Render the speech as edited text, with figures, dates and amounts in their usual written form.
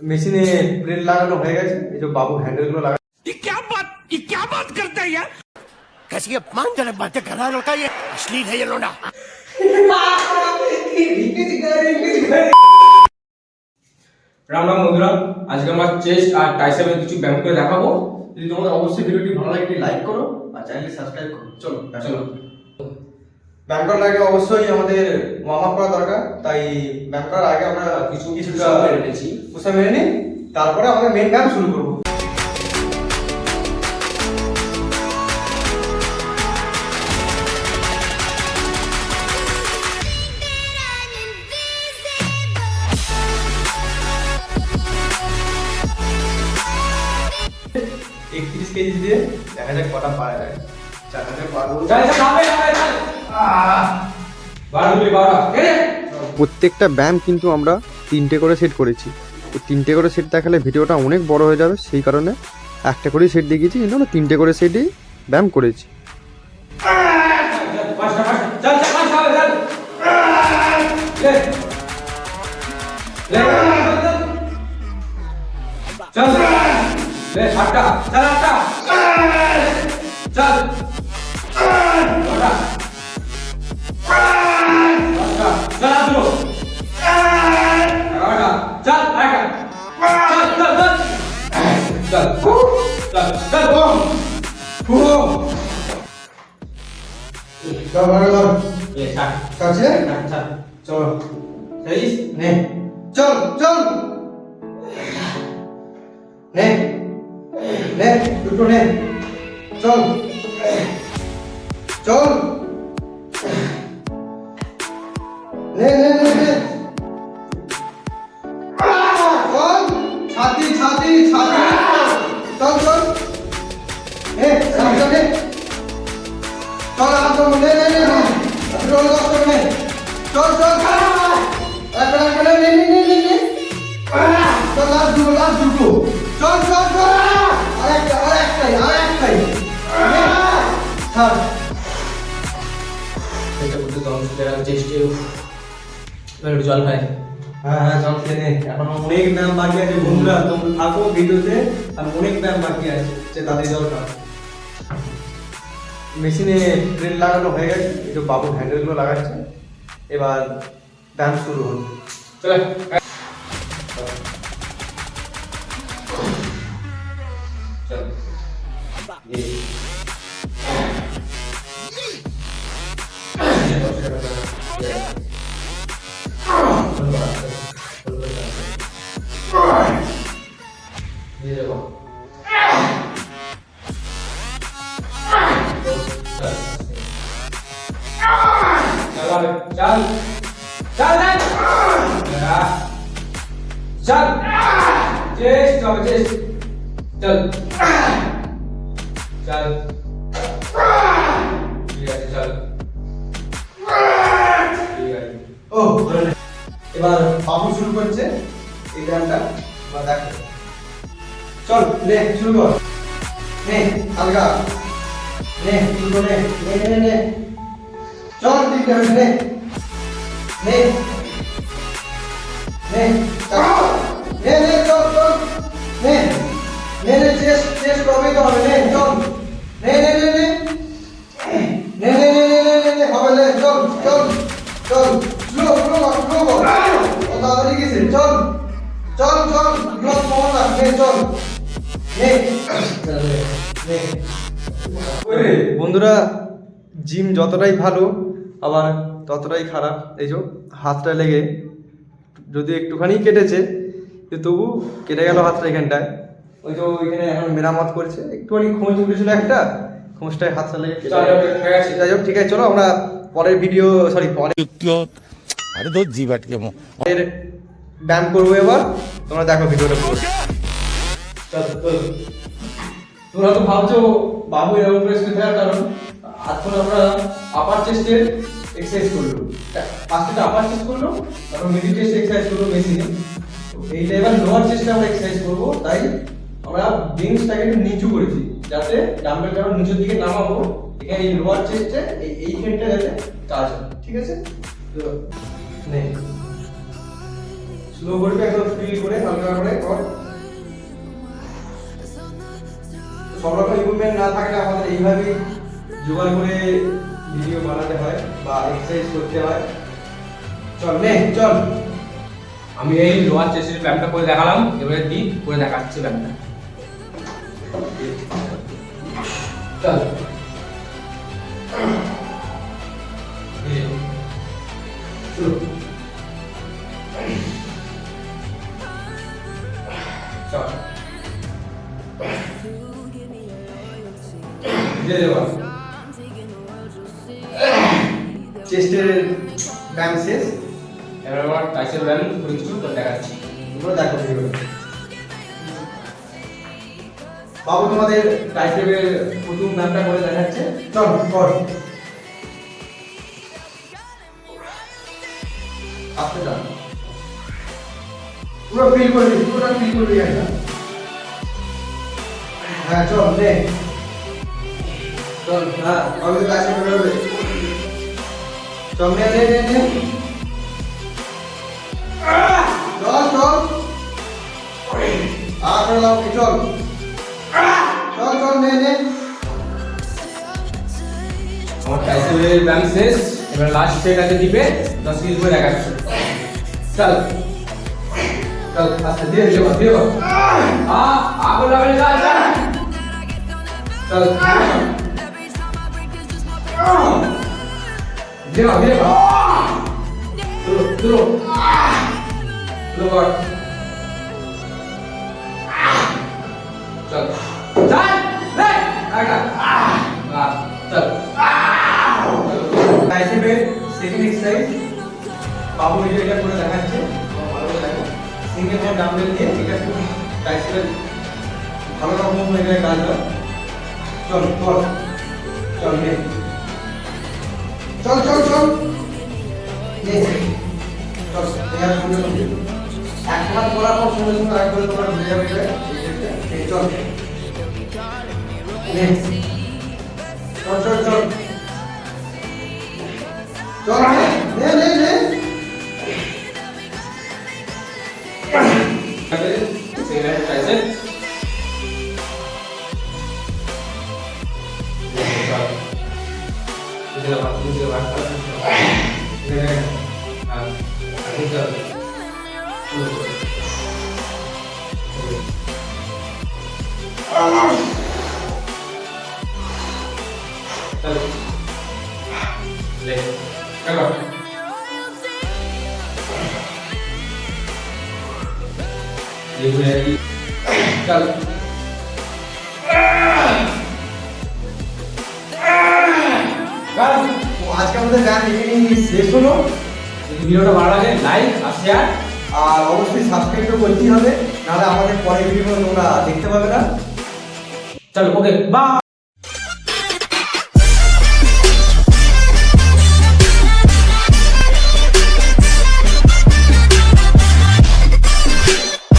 মেশিনে প্লেট লাগানো হয়ে গেছে, এই যে বাবু হ্যান্ডেলগুলো লাগা। ये क्या बात करता है यार? कैसी अपमानजनक बातें कर रहा है लड़का, ये अश्लील है ये लोना। রাম রাম বন্ধুরা, আজকে আমরা চেস্ট আর ট্রাইসেপের কিছু ব্যায়াম করে দেখাবো। যদি তোমাদের অবশ্যই ভিডিওটি ভালো লাগে একটি লাইক করো আর চ্যানেলটি সাবস্ক্রাইব করো। চলো ব্যায়াম করার আগে অবশ্যই আমাদের ওয়ার্ম আপ করা দরকার, তাই ব্যায়াম করার আগে আমরা কিছু পুষা মেরে নিই, তারপরে আমরা মেন ব্যায়াম শুরু করবো। কেজি দিয়ে দেখা যাক কটা পারা যায়। 4000 পারবো। প্রত্যেকটা ব্যায়াম কিন্তু আমরা 3টে করে সেট করেছি। তো 3টে করে সেট দেখালে ভিডিওটা অনেক বড় হয়ে যাবে, সেই কারণে একটা করেই সেট দেখিয়েছি, কিন্তু আমরা 3টে করে সেটই ব্যায়াম করেছি। দুটো নে, চল চল নে নে নে নে, চল ছাতি ছাতি ছাতি, চল চল নে সামনে নে, চল আর চল নে নে নে, রোল কষ্ট নে, চল চল একটা নে নে নে নে নে, চল লাস্ট দুটো, চল চল চল আরেকটাই ছাড়। এটা করতে তো অনেক চেষ্টা একটু জল খাই। হ্যাঁ জল খেয়ে নে, এখনো অনেক ব্যায়াম বাকি আছে বন্ধুরা, তোমরা থাকো ভিডিওতে, আর অনেক ব্যায়াম বাকি আছে, যে তাদের জল খাও। মেশিনে প্লেট লাগানো হয়ে গেছে, এই যে বাবু হ্যান্ডেলগুলো লাগাচ্ছে, এবার ব্যায়াম শুরু হলো। চলে এবার বাবু শুরু করছে এই গানটা, বা দেখো চল নে শুরু কর, নে আলগা নে শুরু করে নে নে নে, চল ঠিক আছে নে নে নে নে নে, চল চল নে নে নে, চেস্ট করবে তো হবে, নে চল নে নে নে নে নে নে নে নে নে নে হবে, নে চল চল চল, স্লো স্লো স্লো ও তাড়াতাড়ি গেছে, চল চল চল গ্লাস মোহনা নে, চল নে নে। বন্ধুরা, জিম যতটাই ভালো আবার ততটাই খারাপ। এই যে হাতটা লেগে যদি একটুখানি কেটেছে, তবু কেটে গেল হাতটা এখানটায়, ওই যে ওইখানে এখন মেরামত করছে, একটুখানি খোঁজ উঠেছিল একটা, খোঁজটায় হাতটা লেগে কেটে গেছে। যাই হোক ঠিক আছে, চলো আমরা পরের ভিডিও अरे दो जीवट के मुंह ব্যায়াম করবো এবার, তোমরা দেখো ভিডিওটা পুরো। তোমরা তো ভাবছো বাবু এরকম করে শুয়ে থাকার কারণ, এখন আমরা আপার চেস্টের এক্সারসাইজ করলো, ফার্স্টে আপার চেস্ট করলো, তারপর মিডল চেস্ট এক্সারসাইজ করলো মেশিনে, এইটা এবার লোয়ার চেস্টে আমরা এক্সারসাইজ করবো। তাই আমরা বেঞ্চটাকে একটু নিচু করেছি, যাতে ডাম্বেলটা নিচের দিকে নামাবো, এখানে এই লোয়ার চেস্টে এইখানটা যাতে কাজ হয়, ঠিক আছে? তো নে স্লো করবি, একদম ফিল করে হালকা করে কর। সব রকম ইকুইপমেন্ট না থাকলে আমাদের এইভাবেই জোগাড় করে ভিডিও বানাতে হয় বা এক্সারসাইজ করতে হয়। চল নে চল। আমি এই লোয়ার চেস্টের ব্যায়ামটা করে দেখালাম, এবারে দি করে দেখাচ্ছি ব্যায়ামটা। চল শুরু। চল চেস্টের ব্যায়াম শেষ। এবার আমার টাইসের ব্যায়াম করে কিছু করে দেখাচ্ছি। তোমরা দেখো ভিডিও। বাবু তোমাদের টাইসের প্রথম ব্যায়ামটা করে দেখাচ্ছে। চল কর। আস্তে চল, পুরো ফিল করবি, পুরোটা ফিল করবি একটা। হ্যাঁ চল নে চল। হ্যাঁ আমি তো কাছে বেরোবে। চল নে নে নে নে। চল চল আর করে দাও, চল চল চল নে নে। আমার টাইসের ব্যায়াম শেষ, এবার লাস্ট সেট আছে দিবে 10 মিনিট করে দেখাচ্ছি। চল চল আস্তে ধীরে ধীরে ধীরে আগুন লাগালে চল চল ধীরে ধীরে শুরু শুরু শুরু কর। চল চল লে আগা চল। টাইসেপের সেকেন্ড এক্সারসাইজ বাবু এটা করে দেখাচ্ছে। ভালো করে দেখো, সিঙ্গেল হেড ডাম্বেল দিয়ে এটা একটু টাইসেপের ভালো রকম হয়ে গেলে কাজ হয়। চল কর, চল নে চল চল চল নে চল। এর সঙ্গে সঙ্গে এক হাত করার পর সঙ্গে সঙ্গে আর করে তোমার ঘুরে যাবে এটা। চল নে চল চল চল চল নে নে নে। সেকেন্ড টাইসের চল বুঝে বাদ চল আজকে আমাদের গান এখানেই শেষ হলো। যদি ভিডিওটা ভালো লাগে লাইক আর শেয়ার, আর অবশ্যই সাবস্ক্রাইবও করতেই হবে, নাহলে আমাদের পরের ভিডিও তোমরা দেখতে পাবে না। চলো ওকে বাই।